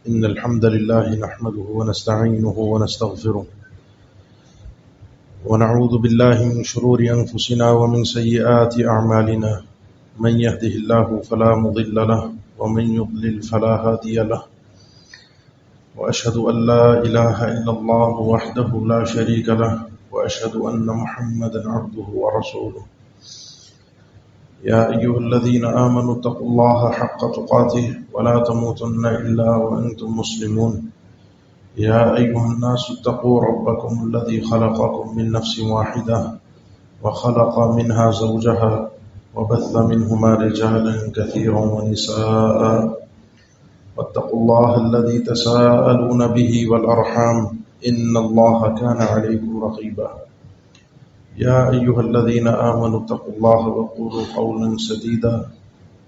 إن الحمد لله نحمده ونستعينه ونستغفره ونعوذ بالله من شرور أنفسنا ومن سيئات أعمالنا من يهده الله فلا مضل له ومن يضلل فلا هادي له وأشهد أن لا إله إلا الله وحده لا شريك له وأشهد أن محمدا عبده ورسوله يا أيها الذين آمنوا اتقوا الله حق تقاته ولا تموتن إلا وأنتم مسلمون يا أيها الناس اتقوا ربكم الذي خلقكم من نفس واحدة وخلق منها زوجها وبث منهما رجالا كثيرا ونساء واتقوا الله الذي تساءلون به والأرحام إن الله كان عليكم رقيبا يا أيها الذين آمنوا اتقوا الله وقولوا قولا سديدا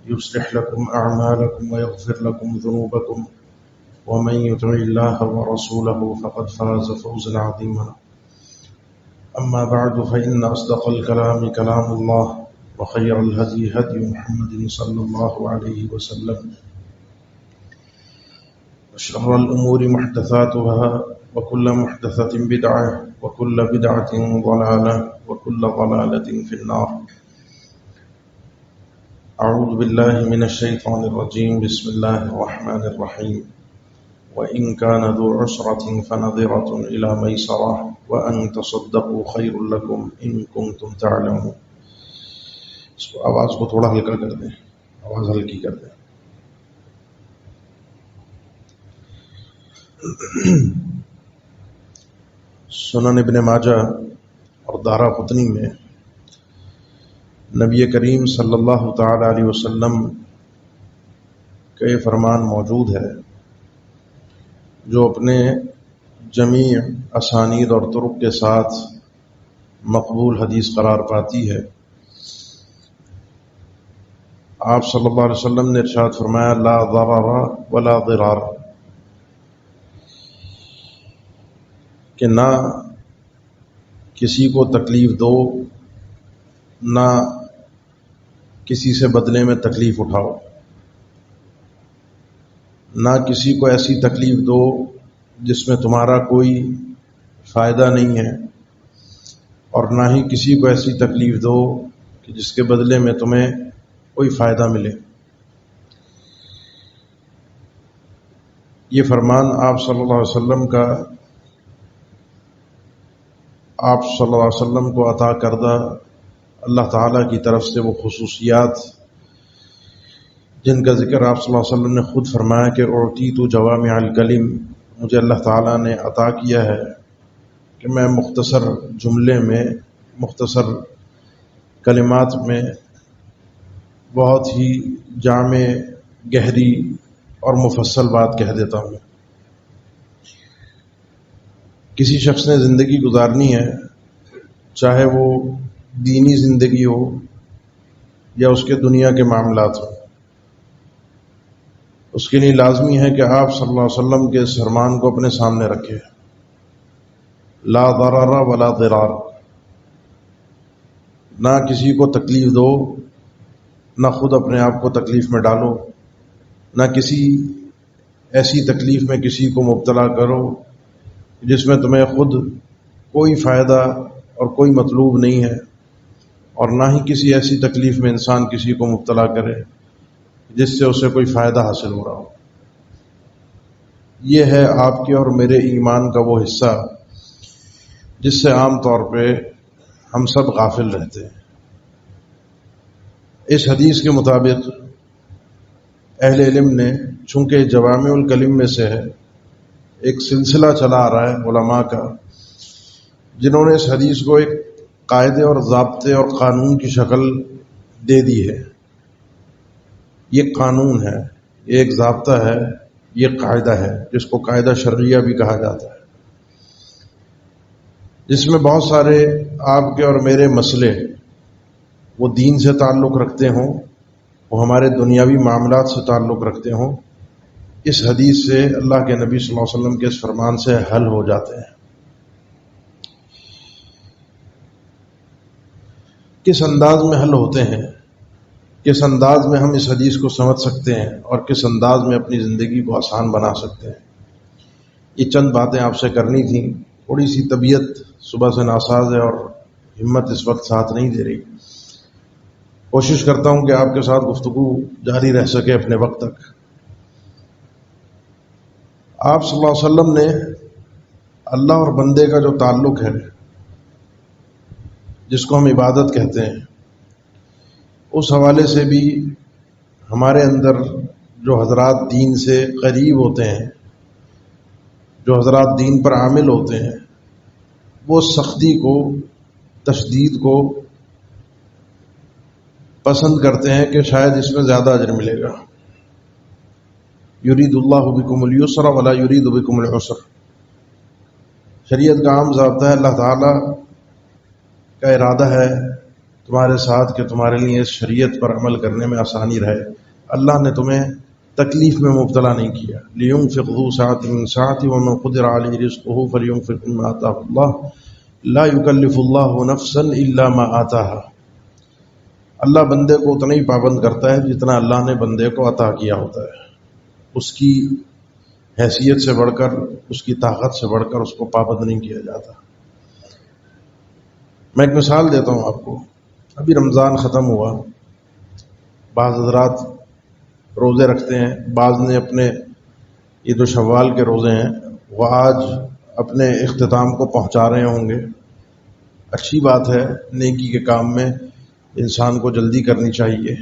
يصلح لكم أعمالكم ويغفر لكم ذنوبكم ومن يطع الله ورسوله فقد فاز فوزا عظيما أما بعد فإن أصدق الكلام كلام الله وخير الهدي هدي محمد صلى الله عليه وسلم وشر الأمور محدثاتها وكل محدثة بدعة وكل بدعة ضلالة وكل ضلالة في النار أعوذ بالله من الشيطان الرجيم بسم الله الرحمن الرحيم وإن كان ذو عسرة فنظرة إلى ميسرة وأن تصدقوا خير لكم إن كنتم تعلمون. اس کو آواز کو تھوڑا ہلکا کر دیں، آواز ہلکی کر دیں. سنن ابن ماجہ اور دارaqطنی میں نبی کریم صلی اللہ تعالی علیہ وسلم کا یہ فرمان موجود ہے جو اپنے جمیع اسانید اور طرق کے ساتھ مقبول حدیث قرار پاتی ہے. آپ صلی اللہ علیہ وسلم نے ارشاد فرمایا لا ضرر ولا ضرار، کہ نہ کسی کو تکلیف دو نہ کسی سے بدلے میں تکلیف اٹھاؤ، نہ کسی کو ایسی تکلیف دو جس میں تمہارا کوئی فائدہ نہیں ہے، اور نہ ہی کسی کو ایسی تکلیف دو کہ جس کے بدلے میں تمہیں کوئی فائدہ ملے. یہ فرمان آپ صلی اللہ علیہ وسلم کا آپ صلی اللہ علیہ وسلم کو عطا کردہ اللہ تعالیٰ کی طرف سے وہ خصوصیات جن کا ذکر آپ صلی اللہ علیہ وسلم نے خود فرمایا کہ اعطیت جوامع الکلم، مجھے اللہ تعالیٰ نے عطا کیا ہے کہ میں مختصر جملے میں مختصر کلمات میں بہت ہی جامع گہری اور مفصل بات کہہ دیتا ہوں. کسی شخص نے زندگی گزارنی ہے، چاہے وہ دینی زندگی ہو یا اس کے دنیا کے معاملات ہوں، اس کے لیے لازمی ہے کہ آپ صلی اللہ علیہ وسلم کے اس فرمان کو اپنے سامنے رکھے لا ضرر ولا ضرار، نہ کسی کو تکلیف دو نہ خود اپنے آپ کو تکلیف میں ڈالو، نہ کسی ایسی تکلیف میں کسی کو مبتلا کرو جس میں تمہیں خود کوئی فائدہ اور کوئی مطلوب نہیں ہے، اور نہ ہی کسی ایسی تکلیف میں انسان کسی کو مبتلا کرے جس سے اسے کوئی فائدہ حاصل ہو رہا ہو. یہ ہے آپ کے اور میرے ایمان کا وہ حصہ جس سے عام طور پہ ہم سب غافل رہتے ہیں. اس حدیث کے مطابق اہل علم نے، چونکہ جوامع الکلم میں سے ہے، ایک سلسلہ چلا آ رہا ہے علماء کا جنہوں نے اس حدیث کو ایک قاعدے اور ضابطے اور قانون کی شکل دے دی ہے. یہ قانون ہے، یہ ایک ضابطہ ہے، یہ قاعدہ ہے جس کو قاعدہ شرعیہ بھی کہا جاتا ہے، جس میں بہت سارے آپ کے اور میرے مسئلے وہ دین سے تعلق رکھتے ہوں، وہ ہمارے دنیاوی معاملات سے تعلق رکھتے ہوں، اس حدیث سے اللہ کے نبی صلی اللہ علیہ وسلم کے اس فرمان سے حل ہو جاتے ہیں. کس انداز میں حل ہوتے ہیں کس انداز میں ہم اس حدیث کو سمجھ سکتے ہیں اور کس انداز میں اپنی زندگی کو آسان بنا سکتے ہیں، یہ چند باتیں آپ سے کرنی تھیں۔ تھوڑی سی طبیعت صبح سے ناساز ہے اور ہمت اس وقت ساتھ نہیں دے رہی۔ کوشش کرتا ہوں کہ آپ کے ساتھ گفتگو جاری رہ سکے اپنے وقت تک۔ آپ صلی اللہ علیہ وسلم نے اللہ اور بندے کا جو تعلق ہے، جس کو ہم عبادت کہتے ہیں، اس حوالے سے بھی ہمارے اندر جو حضرات دین سے قریب ہوتے ہیں، جو حضرات دین پر عامل ہوتے ہیں، وہ سختی کو، تشدید کو پسند کرتے ہیں کہ شاید اس میں زیادہ اجر ملے گا۔ یرید اللہ بکم الیسر ولا یرید بکم العسر، شریعت کا عام ضابطہ ہے، اللہ تعالیٰ کا ارادہ ہے تمہارے ساتھ کہ تمہارے لیے اس شریعت پر عمل کرنے میں آسانی رہے۔ اللہ نے تمہیں تکلیف میں مبتلا نہیں کیا۔ لینفق ذو سعۃ من سعتہ ومن قدر علیہ رزقہ فلینفق مما آتاہ اللہ لا یکلف اللہ نفسا الا ما آتاہا۔ اللہ بندے کو اتنا ہی پابند کرتا ہے جتنا اللہ نے بندے کو عطا کیا ہوتا ہے، اس کی حیثیت سے بڑھ کر، اس کی طاقت سے بڑھ کر اس کو پابند نہیں کیا جاتا۔ میں ایک مثال دیتا ہوں آپ کو۔ ابھی رمضان ختم ہوا، بعض حضرات روزے رکھتے ہیں، بعض نے اپنے یہ جو شوال کے روزے ہیں وہ آج اپنے اختتام کو پہنچا رہے ہوں گے۔ اچھی بات ہے، نیکی کے کام میں انسان کو جلدی کرنی چاہیے،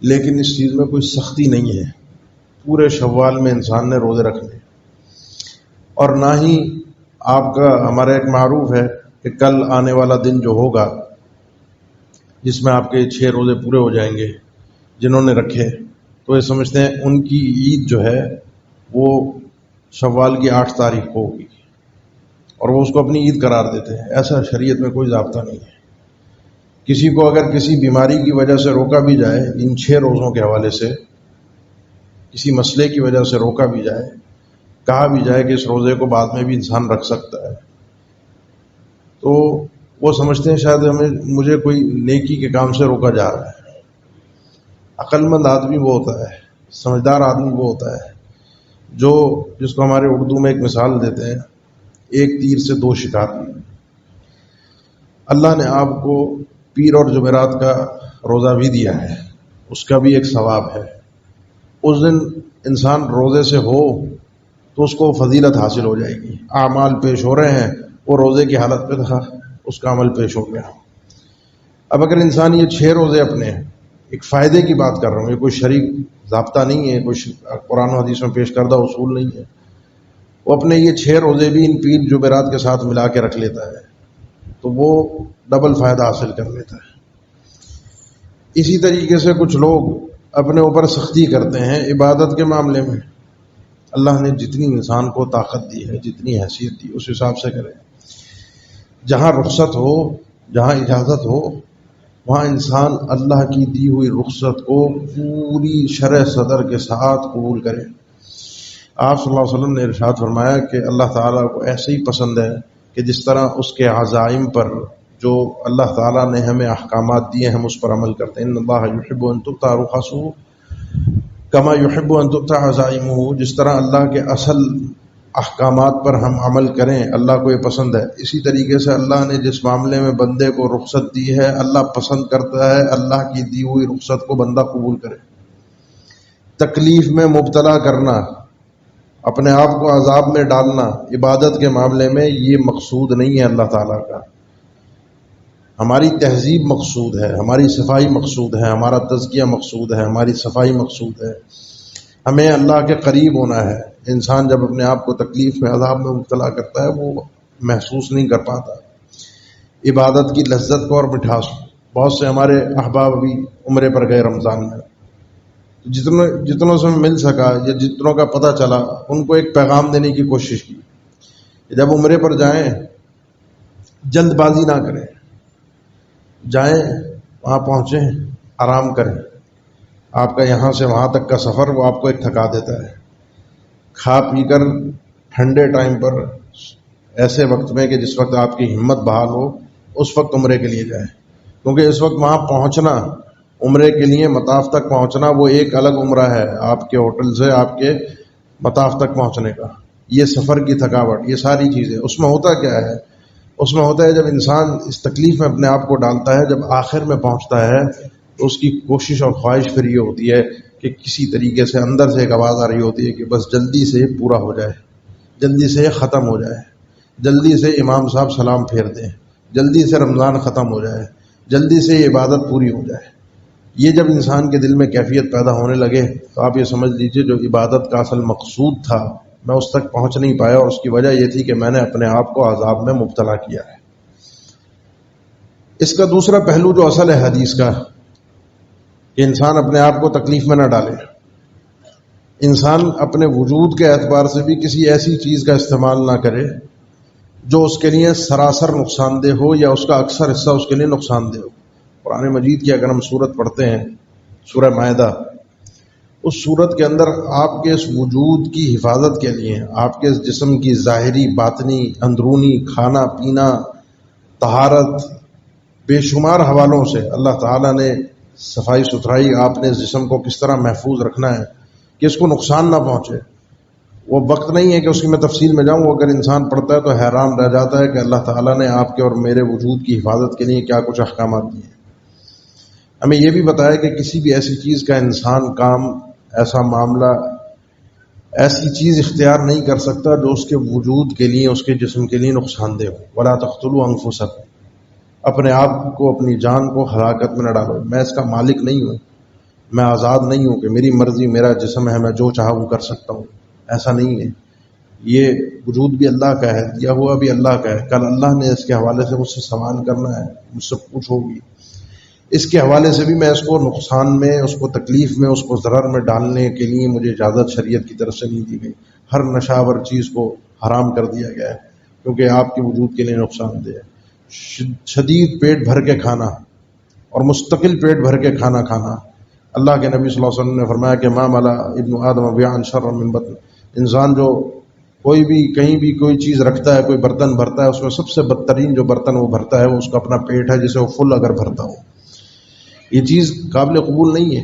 لیکن اس چیز میں کوئی سختی نہیں ہے۔ پورے شوال میں انسان نے روزے رکھنے، اور نہ ہی آپ کا، ہمارا ایک معروف ہے کہ کل آنے والا دن جو ہوگا جس میں آپ کے 6 روزے پورے ہو جائیں گے، جنہوں نے رکھے تو یہ سمجھتے ہیں ان کی عید جو ہے وہ شوال کی 8 تاریخ کو ہوگی، اور وہ اس کو اپنی عید قرار دیتے ہیں۔ ایسا شریعت میں کوئی ضابطہ نہیں ہے۔ کسی کو اگر کسی بیماری کی وجہ سے روکا بھی جائے، ان 6 روزوں کے حوالے سے کسی مسئلے کی وجہ سے روکا بھی جائے، کہا بھی جائے کہ اس روزے کو بعد میں بھی انسان رکھ سکتا ہے، تو وہ سمجھتے ہیں شاید مجھے کوئی نیکی کے کام سے روکا جا رہا ہے۔ عقل مند آدمی وہ ہوتا ہے، سمجھدار آدمی وہ ہوتا ہے جس کو ہمارے اردو میں ایک مثال دیتے ہیں، ایک تیر سے 2 شکار۔ اللہ نے آپ کو پیر اور جمعرات کا روزہ بھی دیا ہے، اس کا بھی ایک ثواب ہے۔ اس دن انسان روزے سے ہو تو اس کو فضیلت حاصل ہو جائے گی۔ اعمال پیش ہو رہے ہیں، وہ روزے کی حالت پہ تھا، اس کا عمل پیش ہو گیا۔ اب اگر انسان یہ 6 روزے اپنے، ایک فائدے کی بات کر رہا ہوں، یہ کوئی شرعی ضابطہ نہیں ہے، کوئی قرآن و حدیث میں پیش کردہ اصول نہیں ہے، وہ اپنے یہ 6 روزے بھی ان پیر جمعرات کے ساتھ ملا کے رکھ لیتا ہے تو وہ ڈبل فائدہ حاصل کر لیتا ہے۔ اسی طریقے سے کچھ لوگ اپنے اوپر سختی کرتے ہیں عبادت کے معاملے میں۔ اللہ نے جتنی انسان کو طاقت دی ہے، جتنی حیثیت دی، اس حساب سے کرے۔ جہاں رخصت ہو، جہاں اجازت ہو، وہاں انسان اللہ کی دی ہوئی رخصت کو پوری شرح صدر کے ساتھ قبول کرے۔ آپ صلی اللہ علیہ وسلم نے ارشاد فرمایا کہ اللہ تعالیٰ کو ایسے ہی پسند ہے کہ جس طرح اس کے عزائم پر، جو اللہ تعالیٰ نے ہمیں احکامات دیے ہم اس پر عمل کرتے ہیں۔ ان اللہ یحب ان تؤتى رخصه کما یحب ان تؤتى عزائمه، جس طرح اللہ کے اصل احکامات پر ہم عمل کریں اللہ کو یہ پسند ہے، اسی طریقے سے اللہ نے جس معاملے میں بندے کو رخصت دی ہے اللہ پسند کرتا ہے اللہ کی دی ہوئی رخصت کو بندہ قبول کرے۔ تکلیف میں مبتلا کرنا، اپنے آپ کو عذاب میں ڈالنا عبادت کے معاملے میں یہ مقصود نہیں ہے اللہ تعالیٰ کا۔ ہماری تہذیب مقصود ہے، ہماری صفائی مقصود ہے، ہمارا تزکیہ مقصود ہے، ہماری صفائی مقصود ہے، ہمیں اللہ کے قریب ہونا ہے۔ انسان جب اپنے آپ کو تکلیف میں عذاب میں مبتلا کرتا ہے وہ محسوس نہیں کر پاتا عبادت کی لذت کو اور مٹھاس کو۔ بہت سے ہمارے احباب ابھی عمرے پر گئے رمضان میں، جتنوں سے مل سکا یا جتنوں کا پتہ چلا ان کو ایک پیغام دینے کی کوشش کی کہ جب عمرے پر جائیں جلد بازی نہ کریں، جائیں وہاں پہنچیں آرام کریں۔ آپ کا یہاں سے وہاں تک کا سفر وہ آپ کو ایک تھکا دیتا ہے۔ کھا پی کر ٹھنڈے ٹائم پر، ایسے وقت میں کہ جس وقت آپ کی ہمت بحال ہو، اس وقت عمرے کے لیے جائیں، کیونکہ اس وقت وہاں پہنچنا عمرے کے لیے مطاف تک پہنچنا وہ ایک الگ عمرہ ہے، آپ کے ہوٹل سے آپ کے مطاف تک پہنچنے کا، یہ سفر کی تھکاوٹ، یہ ساری چیزیں۔ اس میں ہوتا کیا ہے؟ اس میں ہوتا ہے جب انسان اس تکلیف میں اپنے آپ کو ڈالتا ہے، جب آخر میں پہنچتا ہے تو اس کی کوشش اور خواہش پھر یہ ہوتی ہے کہ کسی طریقے سے اندر سے ایک آواز آ رہی ہوتی ہے کہ بس جلدی سے پورا ہو جائے، جلدی سے ختم ہو جائے، جلدی سے امام صاحب سلام پھیر دیں، جلدی سے رمضان ختم ہو جائے، جلدی سے یہ عبادت پوری ہو جائے۔ یہ جب انسان کے دل میں کیفیت پیدا ہونے لگے تو آپ یہ سمجھ لیجئے جو عبادت کا اصل مقصود تھا میں اس تک پہنچ نہیں پایا، اور اس کی وجہ یہ تھی کہ میں نے اپنے آپ کو عذاب میں مبتلا کیا ہے۔ اس کا دوسرا پہلو جو اصل ہے حدیث کا، کہ انسان اپنے آپ کو تکلیف میں نہ ڈالے، انسان اپنے وجود کے اعتبار سے بھی کسی ایسی چیز کا استعمال نہ کرے جو اس کے لیے سراسر نقصان دہ ہو یا اس کا اکثر حصہ اس کے لیے نقصان دہ ہو۔ قرآن مجید کی اگر ہم سورت پڑھتے ہیں، سورہ مائدہ، اس سورت کے اندر آپ کے اس وجود کی حفاظت کے لیے، آپ کے اس جسم کی ظاہری، باطنی، اندرونی، کھانا پینا، طہارت، بے شمار حوالوں سے اللہ تعالیٰ نے صفائی ستھرائی، آپ نے اس جسم کو کس طرح محفوظ رکھنا ہے کہ اس کو نقصان نہ پہنچے۔ وہ وقت نہیں ہے کہ اس کی میں تفصیل میں جاؤں، اگر انسان پڑھتا ہے تو حیران رہ جاتا ہے کہ اللہ تعالیٰ نے آپ کے اور میرے وجود کی حفاظت کے لیے کیا کچھ احکامات دیے ہیں۔ ہمیں یہ بھی بتایا کہ کسی بھی ایسی چیز کا انسان کام، ایسا معاملہ، ایسی چیز اختیار نہیں کر سکتا جو اس کے وجود کے لیے، اس کے جسم کے لیے نقصان دہ ہو۔ وَلَا تَقْتُلُوا أَنفُسَكُمْ، اپنے آپ کو، اپنی جان کو ہلاکت میں نہ ڈالو۔ میں اس کا مالک نہیں ہوں، میں آزاد نہیں ہوں کہ میری مرضی، میرا جسم ہے، میں جو چاہا وہ کر سکتا ہوں، ایسا نہیں ہے۔ یہ وجود بھی اللہ کا ہے، دیا ہوا بھی اللہ کا ہے، کل اللہ نے اس کے حوالے سے مجھ سے سوال کرنا ہے، مجھ سے پوچھ ہوگی۔ اس کے حوالے سے بھی میں اس کو نقصان میں، اس کو تکلیف میں، اس کو ضرر میں ڈالنے کے لیے مجھے اجازت شریعت کی طرف سے نہیں دی گئی۔ ہر نشاور چیز کو حرام کر دیا گیا ہے کیونکہ آپ کے وجود کے لیے نقصان دہ ہے۔ شدید پیٹ بھر کے کھانا اور مستقل پیٹ بھر کے کھانا کھانا، اللہ کے نبی صلی اللہ علیہ وسلم نے فرمایا کہ ما ملا ابن آدم بیعا شرا من بطن، انسان جو کوئی بھی کہیں بھی کوئی چیز رکھتا ہے، کوئی برتن بھرتا ہے، اس میں سب سے بدترین جو برتن وہ بھرتا ہے وہ اس کا اپنا پیٹ ہے، جسے وہ فل اگر بھرتا ہو۔ یہ چیز قابل قبول نہیں ہے۔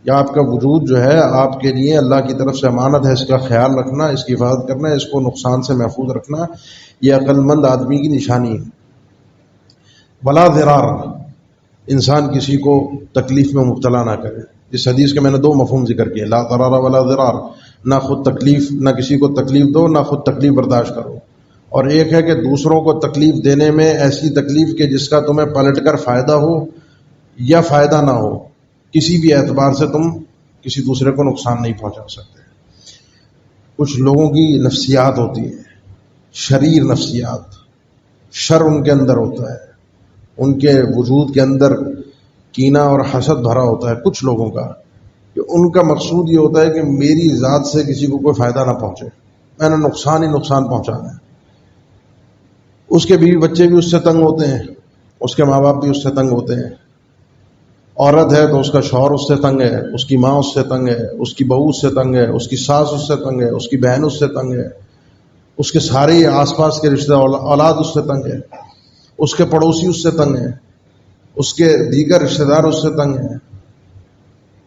یا آپ کا وجود جو ہے آپ کے لیے اللہ کی طرف سے امانت ہے، اس کا خیال رکھنا، اس کی حفاظت کرنا، اس کو نقصان سے محفوظ رکھنا، یہ عقل مند آدمی کی نشانی ہے۔ ولا ضرار، انسان کسی کو تکلیف میں مبتلا نہ کرے۔ اس حدیث کے میں نے دو مفہوم ذکر کیے، لا ضرار ولا ضرار، نہ خود تکلیف، نہ کسی کو تکلیف دو، نہ خود تکلیف برداشت کرو۔ اور ایک ہے کہ دوسروں کو تکلیف دینے میں ایسی تکلیف کہ جس کا تمہیں پلٹ کر فائدہ ہو یا فائدہ نہ ہو، کسی بھی اعتبار سے تم کسی دوسرے کو نقصان نہیں پہنچا سکتے۔ کچھ لوگوں کی نفسیات ہوتی ہیں، شریر نفسیات، شر ان کے اندر ہوتا ہے، ان کے وجود کے اندر کینہ اور حسد بھرا ہوتا ہے کچھ لوگوں کا، کہ ان کا مقصود یہ ہوتا ہے کہ میری ذات سے کسی کو کوئی فائدہ نہ پہنچے، میں نے نقصان ہی نقصان پہنچانا ہے۔ اس کے بیوی بچے بھی اس سے تنگ ہوتے ہیں، اس کے ماں باپ بھی اس سے تنگ ہوتے ہیں۔ عورت ہے تو اس کا شوہر اس سے تنگ ہے، اس کی ماں اس سے تنگ ہے، اس کی بہو اس سے تنگ ہے، اس کی ساس اس سے تنگ ہے، اس کی بہن اس سے تنگ ہے، اس کے سارے آس پاس کے رشتہ اولاد اس سے تنگ ہے، اس کے پڑوسی اس سے تنگ ہیں، اس کے دیگر رشتہ دار اس سے تنگ ہیں۔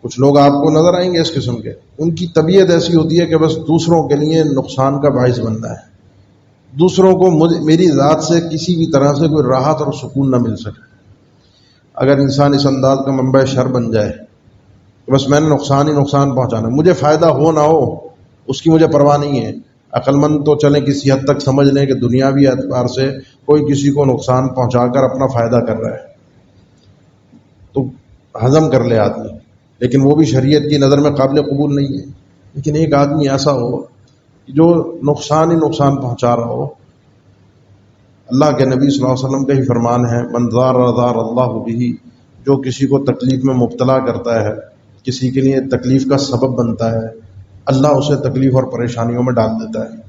کچھ لوگ آپ کو نظر آئیں گے اس قسم کے، ان کی طبیعت ایسی ہوتی ہے کہ بس دوسروں کے لیے نقصان کا باعث بننا ہے، دوسروں کو میری ذات سے کسی بھی طرح سے کوئی راحت اور سکون نہ مل سکے۔ اگر انسان اس انداز کا منبع شر بن جائے کہ بس میں نے نقصان ہی نقصان پہنچانا، مجھے فائدہ ہو نہ ہو اس کی مجھے پرواہ نہیں ہے۔ عقل مند تو چلیں کسی حد تک سمجھ لیں کہ دنیاوی اعتبار سے کوئی کسی کو نقصان پہنچا کر اپنا فائدہ کر رہا ہے تو ہضم کر لے آدمی، لیکن وہ بھی شریعت کی نظر میں قابل قبول نہیں ہے۔ لیکن ایک آدمی ایسا ہو جو نقصان ہی نقصان پہنچا رہا ہو، اللہ کے نبی صلی اللہ علیہ وسلم کا ہی فرمان ہے، من ضار ضار اللہ بہ، جو کسی کو تکلیف میں مبتلا کرتا ہے، کسی کے لیے تکلیف کا سبب بنتا ہے، اللہ اسے تکلیف اور پریشانیوں میں ڈال دیتا ہے۔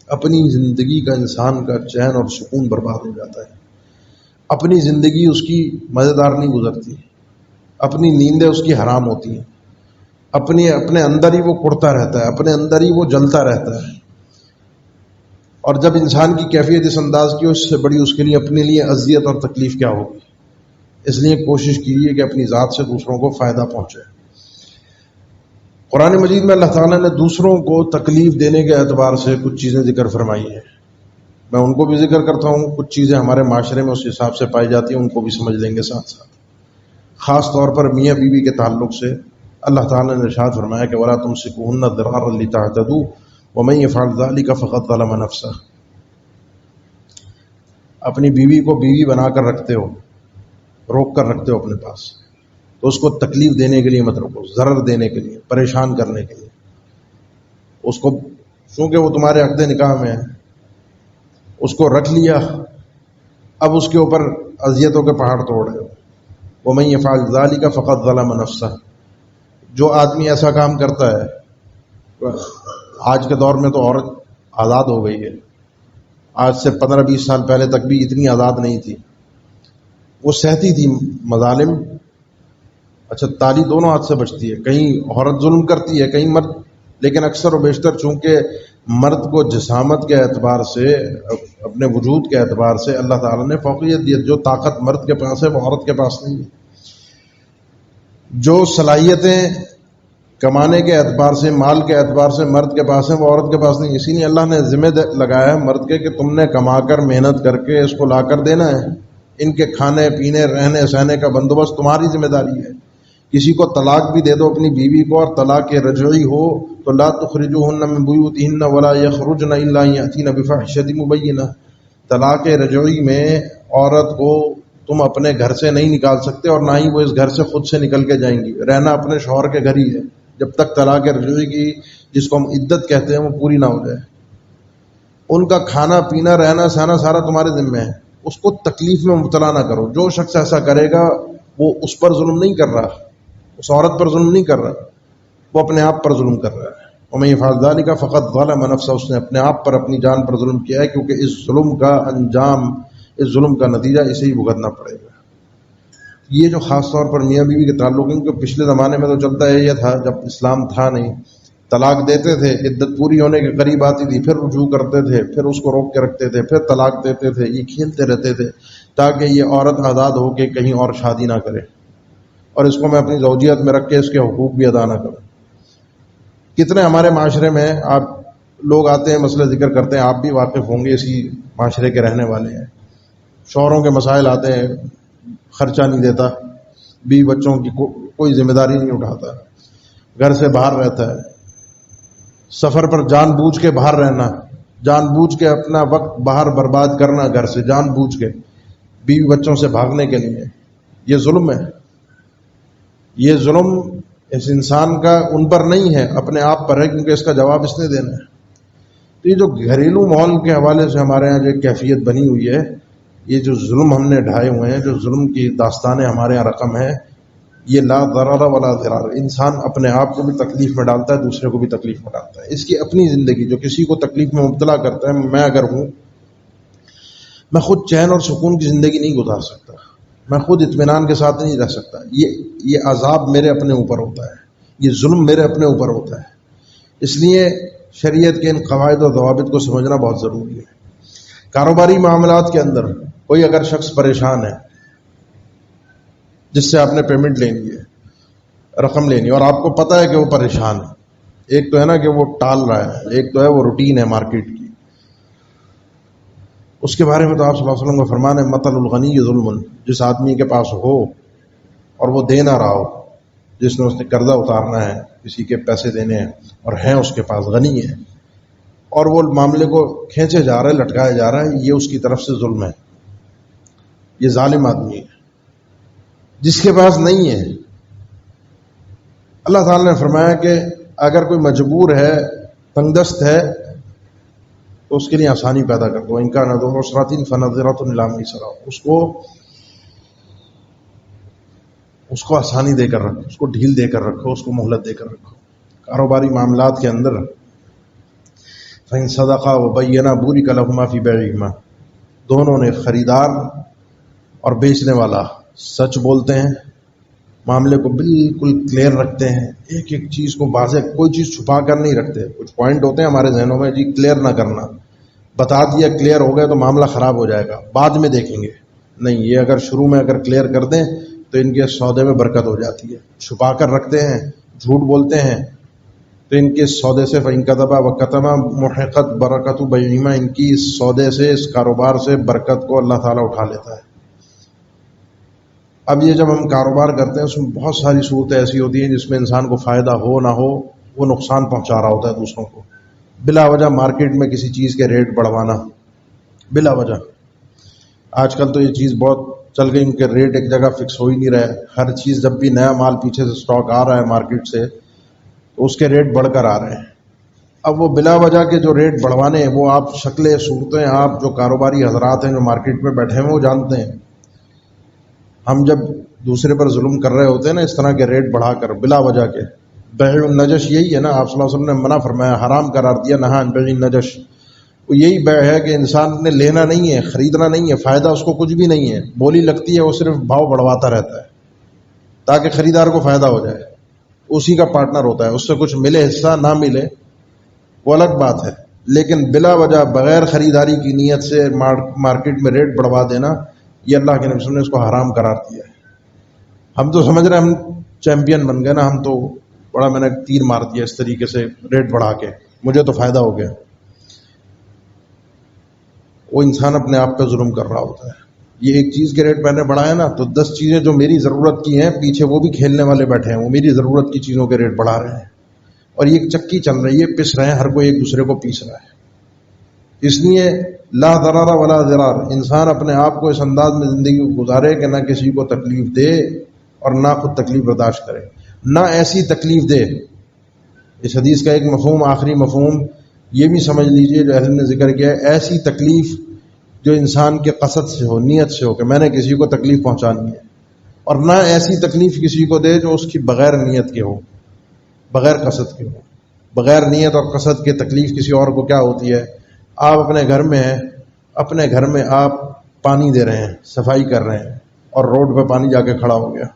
اپنی زندگی کا انسان کا چین اور سکون برباد ہو جاتا ہے، اپنی زندگی اس کی مزیدار نہیں گزرتی، اپنی نیندیں اس کی حرام ہوتی ہیں، اپنے اندر ہی وہ کڑتا رہتا ہے، اپنے اندر ہی وہ جلتا رہتا ہے۔ اور جب انسان کی کیفیت اس انداز کی ہو، اس سے بڑی اس کے لیے اپنے لیے اذیت اور تکلیف کیا ہوگی۔ اس لیے کوشش کیجیے کہ اپنی ذات سے دوسروں کو فائدہ پہنچے۔ قرآن مجید میں اللہ تعالیٰ نے دوسروں کو تکلیف دینے کے اعتبار سے کچھ چیزیں ذکر فرمائی ہیں، میں ان کو بھی ذکر کرتا ہوں، کچھ چیزیں ہمارے معاشرے میں اس حساب سے پائی جاتی ہیں، ان کو بھی سمجھ لیں گے ساتھ ساتھ۔ خاص طور پر میاں بیوی کے تعلق سے اللہ تعالیٰ نے ارشاد فرمایا کہ وَلَا تُمْسِكُوهُنَّ ضِرَارًا لِتَعْتَدُوا وَمَن يَفْعَلْ ذَلِكَ فَقَدْ ظَلَمَ نَفْسَهُ۔ اپنی بیوی کو بیوی بنا کر رکھتے ہو، روک کر رکھتے ہو اپنے پاس، تو اس کو تکلیف دینے کے لیے مت رکھو، ضرر دینے کے لیے، پریشان کرنے کے لیے۔ اس کو چونکہ وہ تمہارے عقد نکاح میں ہے، اس کو رکھ لیا، اب اس کے اوپر اذیتوں کے پہاڑ توڑ رہے ہو۔ وَمَن يَفْعَلْ ذَلِكَ فَقَدْ ظَلَمَ نَفْسَهُ۔ جو آدمی ایسا کام کرتا ہے، آج کے دور میں تو عورت آزاد ہو گئی ہے، آج سے 15-20 سال پہلے تک بھی اتنی آزاد نہیں تھی، وہ سہتی تھی مظالم۔ اچھا، تالی دونوں ہاتھ سے بچتی ہے، کہیں عورت ظلم کرتی ہے، کہیں مرد، لیکن اکثر و بیشتر چونکہ مرد کو جسامت کے اعتبار سے، اپنے وجود کے اعتبار سے اللہ تعالیٰ نے فوقیت دی، جو طاقت مرد کے پاس ہے وہ عورت کے پاس نہیں ہے، جو صلاحیتیں کمانے کے اعتبار سے، مال کے اعتبار سے مرد کے پاس ہیں وہ عورت کے پاس نہیں۔ اسی لیے اللہ نے ذمہ لگایا ہے مرد کے کہ تم نے کما کر محنت کر کے اس کو لا کر دینا ہے، ان کے کھانے پینے رہنے سہنے کا بندوبست تمہاری ذمہ داری ہے۔ کسی کو طلاق بھی دے دو اپنی بیوی کو، اور طلاق رجعی ہو تو لا تخرجوهن من بيوتهن ولا يخرجن الا ان ياتين بفاحشة مبينة۔ طلاق رجعی میں عورت کو تم اپنے گھر سے نہیں نکال سکتے، اور نہ ہی وہ اس گھر سے خود سے نکل کے جائیں گی، رہنا اپنے شوہر کے گھر ہی ہے جب تک طلاق رجعی کی، جس کو ہم عدت کہتے ہیں، وہ پوری نہ ہو جائے۔ ان کا کھانا پینا رہنا سہنا سارا تمہارے ذمہ ہے، اس کو تکلیف میں مبتلا نہ کرو۔ جو شخص ایسا کرے گا وہ اس پر ظلم نہیں کر رہا، اس عورت پر ظلم نہیں کر رہا، وہ اپنے آپ پر ظلم کر رہا ہے۔ وَمَن يَفْعَلْ ذَلِكَ فَقَدْ ظَلَمَ نَفْسَهُ۔ اس نے اپنے آپ پر، اپنی جان پر ظلم کیا ہے، کیونکہ اس ظلم کا انجام، اس ظلم کا نتیجہ اسے ہی بھگتنا پڑے گا۔ یہ جو خاص طور پر میاں بیوی کے تعلق ہیں، کہ پچھلے زمانے میں تو چلتا ہے یہ تھا، جب اسلام تھا نہیں، طلاق دیتے تھے، عدت پوری ہونے کے قریب آتی تھی، پھر رجوع کرتے تھے، پھر اس کو روک کے رکھتے تھے، پھر طلاق دیتے تھے، یہ کھیلتے رہتے تھے تاکہ یہ عورت آزاد ہو کے کہیں اور شادی نہ کرے، اور اس کو میں اپنی زوجیت میں رکھ کے اس کے حقوق بھی ادا نہ کروں۔ کتنے ہمارے معاشرے میں آپ لوگ آتے ہیں، مسئلے ذکر کرتے ہیں، آپ بھی واقف ہوں گے، اسی معاشرے کے رہنے والے ہیں، شوہروں کے مسائل آتے ہیں، خرچہ نہیں دیتا، بیوی بچوں کی کوئی ذمہ داری نہیں اٹھاتا، گھر سے باہر رہتا ہے، سفر پر جان بوجھ کے باہر رہنا، جان بوجھ کے اپنا وقت باہر برباد کرنا، گھر سے جان بوجھ کے بیوی بچوں سے بھاگنے کے لیے، یہ ظلم ہے۔ یہ ظلم اس انسان کا ان پر نہیں ہے، اپنے آپ پر ہے، کیونکہ اس کا جواب اس نے دینا ہے۔ تو یہ جو گھریلو ماحول کے حوالے سے ہمارے یہاں جو کیفیت بنی ہوئی ہے، یہ جو ظلم ہم نے ڈھائے ہوئے ہیں، جو ظلم کی داستانیں ہمارے یہاں رقم ہے، یہ لا ضرر ولا ضرار، انسان اپنے آپ کو بھی تکلیف میں ڈالتا ہے، دوسرے کو بھی تکلیف میں ڈالتا ہے۔ اس کی اپنی زندگی جو کسی کو تکلیف میں مبتلا کرتا ہے، میں اگر ہوں، میں خود چین اور سکون کی زندگی نہیں گزار سکتا، میں خود اطمینان کے ساتھ نہیں رہ سکتا، یہ عذاب میرے اپنے اوپر ہوتا ہے، یہ ظلم میرے اپنے اوپر ہوتا ہے۔ اس لیے شریعت کے ان قواعد و ضوابط کو سمجھنا بہت ضروری ہے۔ کاروباری معاملات کے اندر کوئی اگر شخص پریشان ہے، جس سے آپ نے پیمنٹ لینی ہے، رقم لینی ہے، اور آپ کو پتہ ہے کہ وہ پریشان ہے، ایک تو ہے نا کہ وہ ٹال رہا ہے، ایک تو ہے وہ روٹین ہے مارکیٹ کی، اس کے بارے میں تو آپ صلی اللہ علیہ وسلم کا فرمان ہے مثل الغنی ظلم، جس آدمی کے پاس ہو اور وہ دے نہ رہا ہو، جس نے اس نے قرضہ اتارنا ہے، کسی کے پیسے دینے ہیں اور ہیں اس کے پاس، غنی ہے، اور وہ معاملے کو کھینچے جا رہا ہے، لٹکایا جا رہا ہے، یہ اس کی طرف سے ظلم ہے، یہ ظالم آدمی ہے۔ جس کے پاس نہیں ہے، اللہ تعالیٰ نے فرمایا کہ اگر کوئی مجبور ہے، تنگ دست ہے، تو اس کے لیے آسانی پیدا کر دو، ان کا نذر عسرۃ فنظرۃ الی میسرۃ، اس کو آسانی دے کر رکھو، اس کو ڈھیل دے کر رکھو، اس کو مہلت دے کر رکھو۔ کاروباری معاملات کے اندر فإن صدقا وبینا بورک لہما فی بیعہما، دونوں نے، خریدار اور بیچنے والا، سچ بولتے ہیں، معاملے کو بالکل کلیئر رکھتے ہیں، ایک ایک چیز کو واضح، کوئی چیز چھپا کر نہیں رکھتے۔ کچھ پوائنٹ ہوتے ہیں ہمارے ذہنوں میں، جی کلیئر نہ کرنا، بتا دیا کلیئر ہو گیا تو معاملہ خراب ہو جائے گا، بعد میں دیکھیں گے، نہیں، یہ اگر شروع میں اگر کلیئر کر دیں تو ان کے سودے میں برکت ہو جاتی ہے. چھپا کر رکھتے ہیں، جھوٹ بولتے ہیں تو ان کے سودے سے فَإِن كَذَبَ وَكَتَمَ مُحِقَتْ بَرَكَتُ بَيْعِهِمَا، ان کی اس سودے سے، اس کاروبار سے برکت کو اللہ تعالیٰ اٹھا لیتا ہے. اب یہ جب ہم کاروبار کرتے ہیں اس میں بہت ساری صورتیں ایسی ہوتی ہیں جس میں انسان کو فائدہ ہو نہ ہو وہ نقصان پہنچا رہا ہوتا ہے دوسروں کو. بلا وجہ مارکیٹ میں کسی چیز کے ریٹ بڑھوانا بلا وجہ. آج کل تو یہ چیز بہت چل گئی، ان کے ریٹ ایک جگہ فکس ہو ہی نہیں رہے. ہر چیز جب بھی نیا مال پیچھے سے سٹاک آ رہا ہے مارکیٹ سے تو اس کے ریٹ بڑھ کر آ رہے ہیں. اب وہ بلا وجہ کے جو ریٹ بڑھوانے ہیں وہ آپ شکلیں صورتیں آپ جو کاروباری حضرات ہیں جو مارکیٹ میں بیٹھے ہیں وہ جانتے ہیں. ہم جب دوسرے پر ظلم کر رہے ہوتے ہیں نا اس طرح کے ریٹ بڑھا کر بلا وجہ کے، بیع النجش یہی ہے نا. آپ صلی اللہ علیہ وسلم نے منع فرمایا، حرام قرار دیا، نہا عن بیع النجش. وہ یہی بیع ہے کہ انسان نے لینا نہیں ہے، خریدنا نہیں ہے، فائدہ اس کو کچھ بھی نہیں ہے، بولی لگتی ہے، وہ صرف بھاؤ بڑھواتا رہتا ہے تاکہ خریدار کو فائدہ ہو جائے. اسی کا پارٹنر ہوتا ہے، اس سے کچھ ملے حصہ نہ ملے وہ الگ بات ہے. لیکن بلا وجہ بغیر خریداری کی نیت سے مارکیٹ میں ریٹ بڑھوا دینا، یہ اللہ کے نبی نے اس کو حرام قرار دیا ہے. ہم تو سمجھ رہے ہیں ہم چیمپئن بن گئے نا، ہم تو بڑا میں نے تیر مار دیا اس طریقے سے ریٹ بڑھا کے، مجھے تو فائدہ ہو گیا. وہ انسان اپنے آپ پہ ظلم کر رہا ہوتا ہے. یہ ایک چیز کے ریٹ میں نے بڑھایا نا تو 10 چیزیں جو میری ضرورت کی ہیں پیچھے وہ بھی کھیلنے والے بیٹھے ہیں، وہ میری ضرورت کی چیزوں کے ریٹ بڑھا رہے ہیں اور یہ چکی چل رہی ہے، پس رہے ہیں، ہر کوئی ایک دوسرے کو پیس رہا ہے. اس لیے لا ضرر ولا ضرار، انسان اپنے آپ کو اس انداز میں زندگی کو گزارے کہ نہ کسی کو تکلیف دے اور نہ خود تکلیف برداشت کرے، نہ ایسی تکلیف دے. اس حدیث کا ایک مفہوم، آخری مفہوم یہ بھی سمجھ لیجئے جو اہل نے ذکر کیا ہے، ایسی تکلیف جو انسان کے قصد سے ہو، نیت سے ہو کہ میں نے کسی کو تکلیف پہنچانی ہے، اور نہ ایسی تکلیف کسی کو دے جو اس کی بغیر نیت کے ہو، بغیر قصد کے ہو. بغیر نیت اور قصد کے تکلیف کسی اور کو کیا ہوتی ہے؟ آپ اپنے گھر میں ہیں، اپنے گھر میں آپ پانی دے رہے ہیں، صفائی کر رہے ہیں اور روڈ پہ پانی جا کے کھڑا ہو گیا.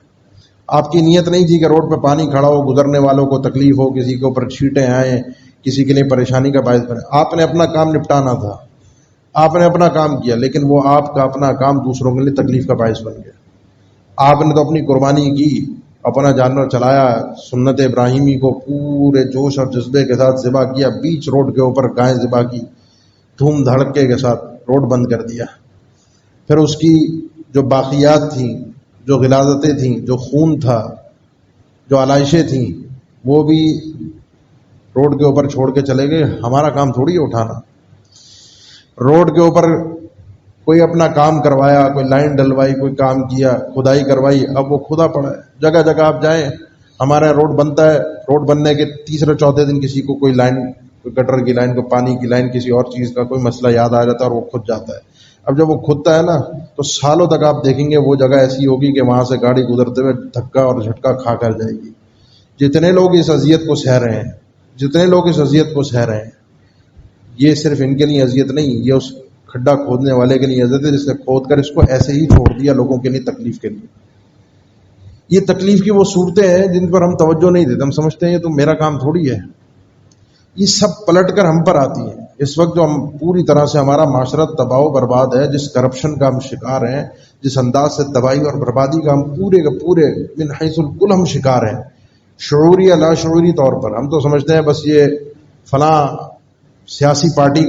آپ کی نیت نہیں تھی کہ روڈ پہ پانی کھڑا ہو، گزرنے والوں کو تکلیف ہو، کسی کے اوپر چھینٹیں آئیں، کسی کے لیے پریشانی کا باعث بنے. آپ نے اپنا کام نپٹانا تھا، آپ نے اپنا کام کیا، لیکن وہ آپ کا اپنا کام دوسروں کے لیے تکلیف کا باعث بن گیا. آپ نے تو اپنی قربانی کی، اپنا جانور چلایا، سنت ابراہیمی کو پورے جوش اور جذبے کے ساتھ ذبح کیا، بیچ روڈ کے اوپر گائے ذبح کی، دھوم دھڑکے کے ساتھ روڈ بند کر دیا. پھر اس کی جو باقیات تھیں، جو غلاظتیں تھیں، جو خون تھا، جو علائشیں تھیں، وہ بھی روڈ کے اوپر چھوڑ کے چلے گئے. ہمارا کام تھوڑی ہے اٹھانا. روڈ کے اوپر کوئی اپنا کام کروایا، کوئی لائن ڈلوائی، کوئی کام کیا، کھدائی کروائی، اب وہ کھدا پڑا ہے. جگہ جگہ آپ جائیں، ہمارے روڈ بنتا ہے، روڈ بننے کے تیسرے چوتھے دن کسی کو کوئی لائن، کوئی گٹر کی لائن، کوئی پانی کی لائن، کسی اور چیز کا کوئی مسئلہ یاد آ جاتا ہے اور وہ کھد جاتا ہے. اب جب وہ کھدتا ہے نا تو سالوں تک آپ دیکھیں گے وہ جگہ ایسی ہوگی کہ وہاں سے گاڑی گزرتے ہوئے دھکا اور جھٹکا کھا کر جائے گی. جتنے لوگ اس اذیت کو سہ رہے ہیں، جتنے لوگ اس اذیت کو سہ رہے ہیں، یہ صرف ان کے لیے اذیت نہیں، یہ اس کھڈا کھودنے والے کے لیے اذیت ہے جس نے کھود کر اس کو ایسے ہی چھوڑ دیا لوگوں کے لیے تکلیف کے لیے. یہ تکلیف کی وہ صورتیں ہیں جن پر ہم توجہ نہیں دیتے، ہم سمجھتے ہیں یہ تو میرا کام تھوڑی ہے. یہ سب پلٹ کر ہم پر آتی ہیں. اس وقت جو ہم پوری طرح سے ہمارا معاشرہ تباہ و برباد ہے، جس کرپشن کا ہم شکار ہیں، جس انداز سے تباہی اور بربادی کا ہم پورے کے پورے من حیث الکل ہم شکار ہیں، شعوری یا لاشعوری طور پر. ہم تو سمجھتے ہیں بس یہ فلاں سیاسی پارٹی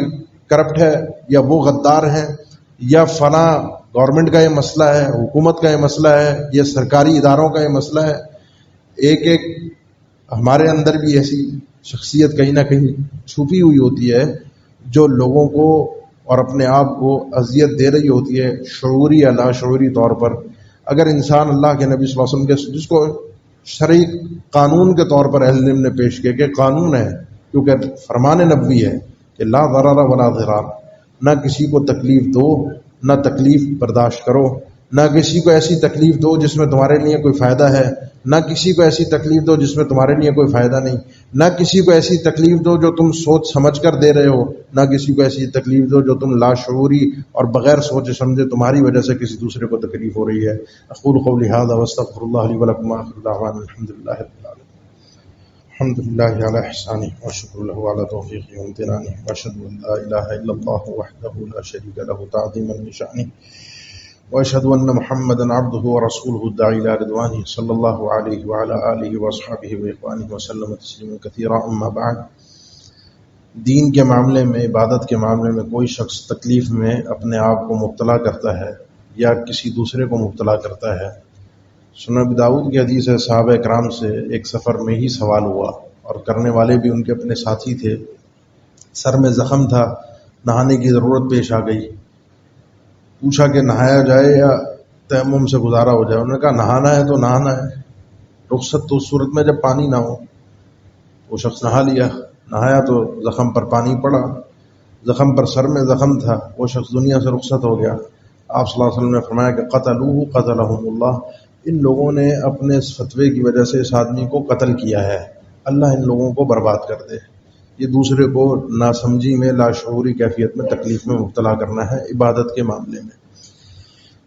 کرپٹ ہے، یا وہ غدار ہیں، یا فلاں گورنمنٹ کا یہ مسئلہ ہے، حکومت کا یہ مسئلہ ہے، یا سرکاری اداروں کا یہ مسئلہ ہے. ایک ہمارے اندر بھی ایسی شخصیت کہیں نہ کہیں چھپی ہوئی ہوتی ہے جو لوگوں کو اور اپنے آپ کو اذیت دے رہی ہوتی ہے، شعوری یا لاشعوری طور پر. اگر انسان اللہ کے نبی صلی اللہ علیہ وسلم کے جس کو شرعی قانون کے طور پر اہل علم نے پیش کیا کہ قانون ہے، کیونکہ فرمان نبوی ہے کہ لا ضرر ولا ضرار، نہ کسی کو تکلیف دو، نہ تکلیف برداشت کرو، نہ کسی کو ایسی تکلیف دو جس میں تمہارے لیے کوئی فائدہ ہے، نہ کسی کو ایسی تکلیف دو جس میں تمہارے لیے کوئی فائدہ نہیں، نہ کسی کو ایسی تکلیف دو جو تم سوچ سمجھ کر دے رہے ہو، نہ کسی کو ایسی تکلیف دو جو تم لاشعوری اور بغیر سوچے سمجھے تمہاری وجہ سے کسی دوسرے کو تکلیف ہو رہی ہے. اقول قولی ھذا واستغفر اللہ لی ولکم وآخر دعوانا الحمد للہ رب العالمین. الحمد للہ علی احسانہ وشکر لہ علی توفیقہ وامتنانہ واشہد ان لا الہ الا اللہ وحدہ لا شریک لہ تعظیما لشأنہ وأشهد أن محمدا عبده ورسوله الداعي إلى رضوانه صلى الله عليه وعلى آله وأصحابه وإخوانه وسلم تسليما كثيرا أما بعد۔ دین کے معاملے میں، عبادت کے معاملے میں کوئی شخص تکلیف میں اپنے آپ کو مبتلا کرتا ہے یا کسی دوسرے کو مبتلا کرتا ہے۔ سنن ابی داؤد کی حدیث ہے، صحابہ کرام سے ایک سفر میں ہی سوال ہوا اور کرنے والے بھی ان کے اپنے ساتھی تھے۔ سر میں زخم تھا، نہانے کی ضرورت پیش آ گئی، پوچھا کہ نہایا جائے یا تیمم سے گزارا ہو جائے۔ انہوں نے کہا نہانا ہے تو نہانا ہے، رخصت تو اس صورت میں جب پانی نہ ہو۔ وہ شخص نہا لیا، نہایا تو زخم پر پانی پڑا، زخم پر سر میں زخم تھا، وہ شخص دنیا سے رخصت ہو گیا۔ آپ صلی اللہ علیہ وسلم نے فرمایا کہ قتلوہ قتلہم اللہ، ان لوگوں نے اپنے اس فتوے کی وجہ سے اس آدمی کو قتل کیا ہے، اللہ ان لوگوں کو برباد کر دے۔ یہ دوسرے کو ناسمجھی میں، لاشعوری کیفیت میں تکلیف میں مبتلا کرنا ہے عبادت کے معاملے میں۔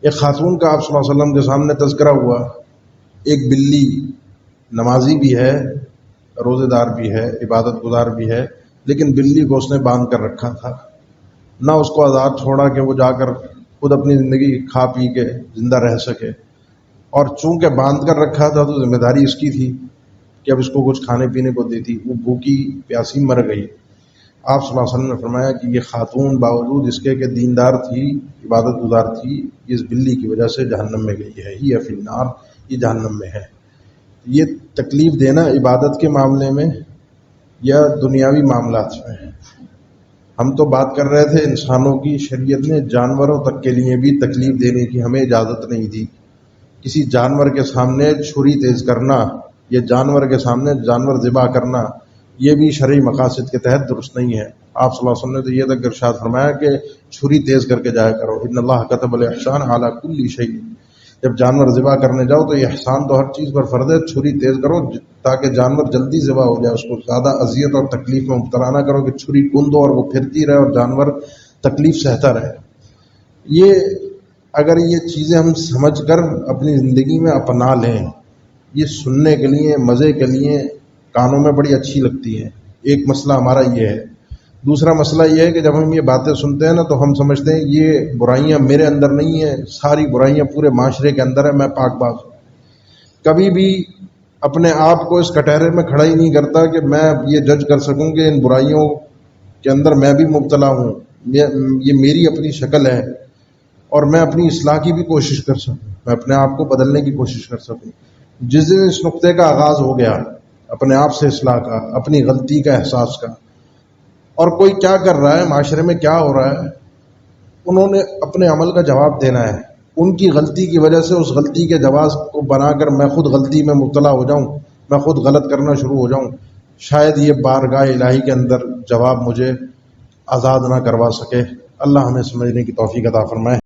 ایک خاتون کا آپ صلی اللہ علیہ وسلم کے سامنے تذکرہ ہوا، ایک بلی نمازی بھی ہے، روزے دار بھی ہے، عبادت گزار بھی ہے، لیکن بلی کو اس نے باندھ کر رکھا تھا، نہ اس کو آزاد چھوڑا کہ وہ جا کر خود اپنی زندگی کھا پی کے زندہ رہ سکے، اور چونکہ باندھ کر رکھا تھا تو ذمہ داری اس کی تھی کہ اب اس کو کچھ کھانے پینے کو دیتی۔ وہ بھوکی پیاسی مر گئی۔ آپ صلی اللہ علیہ وسلم نے فرمایا کہ یہ خاتون باوجود اس کے کہ دیندار تھی، عبادت گزار تھی، اس بلی کی وجہ سے جہنم میں گئی ہے، یہ فی النار، یہ جہنم میں ہے۔ یہ تکلیف دینا عبادت کے معاملے میں یا دنیاوی معاملات میں۔ ہم تو بات کر رہے تھے انسانوں کی، شریعت نے جانوروں تک کے لیے بھی تکلیف دینے کی ہمیں اجازت نہیں دی۔ کسی جانور کے سامنے چھری تیز کرنا، یہ جانور کے سامنے جانور ذبح کرنا، یہ بھی شرعی مقاصد کے تحت درست نہیں ہے۔ آپ صلی اللہ علیہ وسلم نے تو یہ تک ارشاد فرمایا کہ چھری تیز کر کے جایا کرو، ان اللہ کتب الاحسان علی کل شیء، جب جانور ذبح کرنے جاؤ تو یہ احسان تو ہر چیز پر فرض ہے، چھری تیز کرو تاکہ جانور جلدی ذبح ہو جائے، اس کو زیادہ اذیت اور تکلیف میں مبتلا نہ کرو کہ چھری کن دو اور وہ پھرتی رہے اور جانور تکلیف سہتا رہے۔ یہ اگر یہ چیزیں ہم سمجھ کر اپنی زندگی میں اپنا لیں، یہ سننے کے لیے، مزے کے لیے کانوں میں بڑی اچھی لگتی ہیں۔ ایک مسئلہ ہمارا یہ ہے۔ دوسرا مسئلہ یہ ہے کہ جب ہم یہ باتیں سنتے ہیں نا تو ہم سمجھتے ہیں یہ برائیاں میرے اندر نہیں ہیں، ساری برائیاں پورے معاشرے کے اندر ہیں، میں پاک باز ہوں۔ کبھی بھی اپنے آپ کو اس کٹہرے میں کھڑا ہی نہیں کرتا کہ میں یہ جج کر سکوں کہ ان برائیوں کے اندر میں بھی مبتلا ہوں، یہ میری اپنی شکل ہے اور میں اپنی اصلاح کی بھی کوشش کر سکوں، میں اپنے آپ کو بدلنے کی کوشش کر سکوں۔ جس دن اس نقطے کا آغاز ہو گیا اپنے آپ سے اصلاح کا، اپنی غلطی کا احساس کا، اور کوئی کیا کر رہا ہے، معاشرے میں کیا ہو رہا ہے، انہوں نے اپنے عمل کا جواب دینا ہے۔ ان کی غلطی کی وجہ سے اس غلطی کے جواز کو بنا کر میں خود غلطی میں مبتلا ہو جاؤں، میں خود غلط کرنا شروع ہو جاؤں، شاید یہ بارگاہ الہی کے اندر جواب مجھے آزاد نہ کروا سکے۔ اللہ ہمیں سمجھنے کی توفیق عطا فرمائے۔